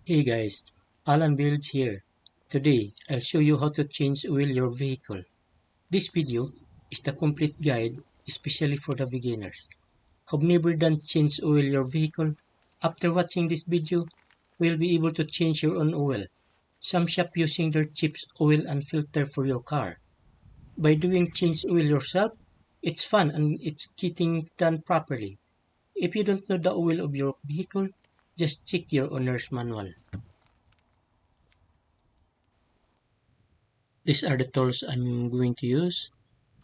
Hey guys, Allan Builds here. Today, I'll show you how to change oil your vehicle. This video is the complete guide, especially for the beginners. Have never done change oil your vehicle? After watching this video, you'll be able to change your own oil. Some shop using their cheap oil and filter for your car. By doing change oil yourself, it's fun and it's getting done properly. If you don't know the oil of your vehicle, just check your owner's manual. These are the tools I'm going to use: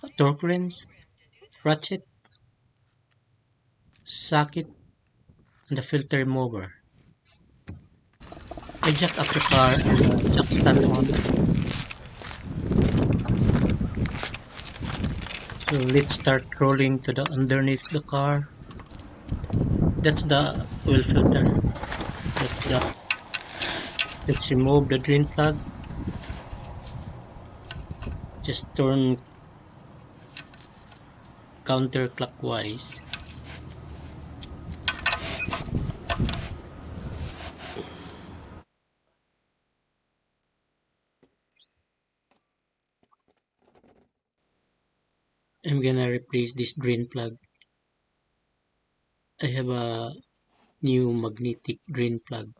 a torque wrench, ratchet, socket, and the filter remover. I jack up the car and the jack stand on. So let's start rolling to the underneath the car. That's the oil filter. That's the Let's remove the drain plug. Just turn counterclockwise. I'm gonna replace this drain plug. I have a new magnetic drain plug.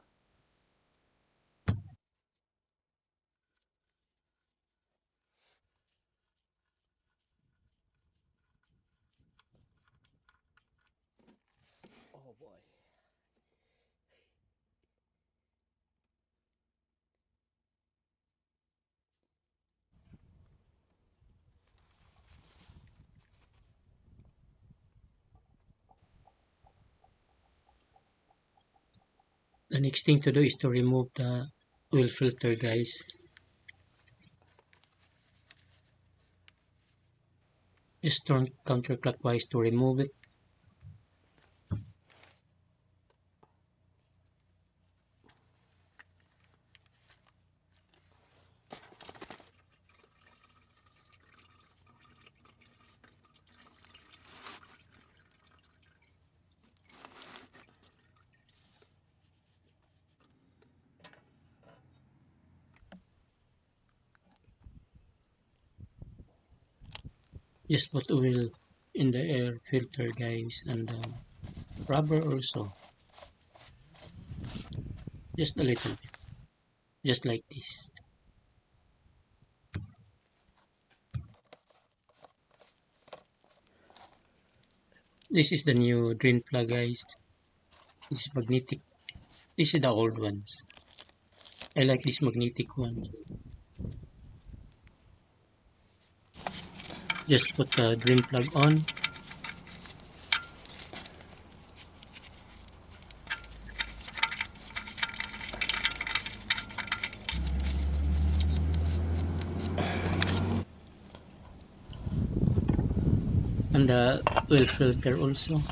Oh boy. The next thing to do is to remove the oil filter, guys. Just turn counterclockwise to remove it. Just put oil in the air filter, guys, and rubber also. Just a little bit. Just like this. This is the new drain plug, guys. This is magnetic. This is the old ones. I like this magnetic one. Just put the drain plug on. And the oil filter also.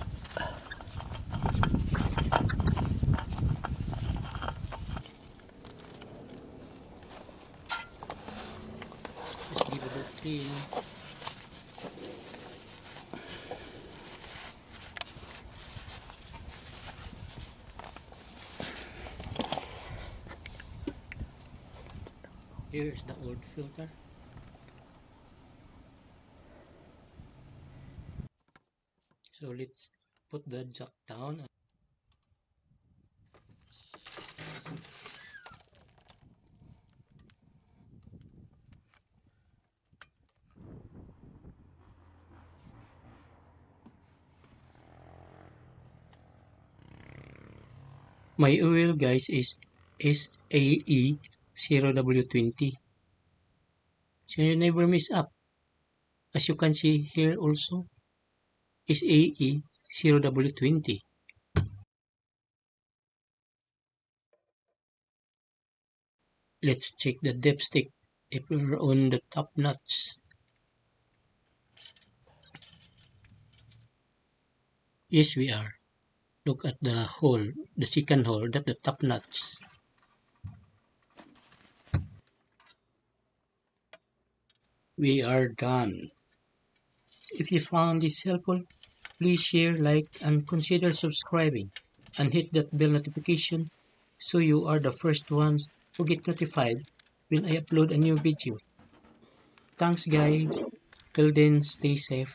Just give it a clean. Here's the old filter. So let's put the jack down. My oil, guys, is SAE 0W20. So you never miss up. As you can see here also, SAE 0W20. Let's check the dipstick if we're on the top notch. Yes, we are. Look at the hole, the second hole, that's the top notch. We are done. If you found this helpful, please share, like, and consider subscribing. And hit that bell notification so you are the first ones who get notified when I upload a new video. Thanks guys, till then stay safe.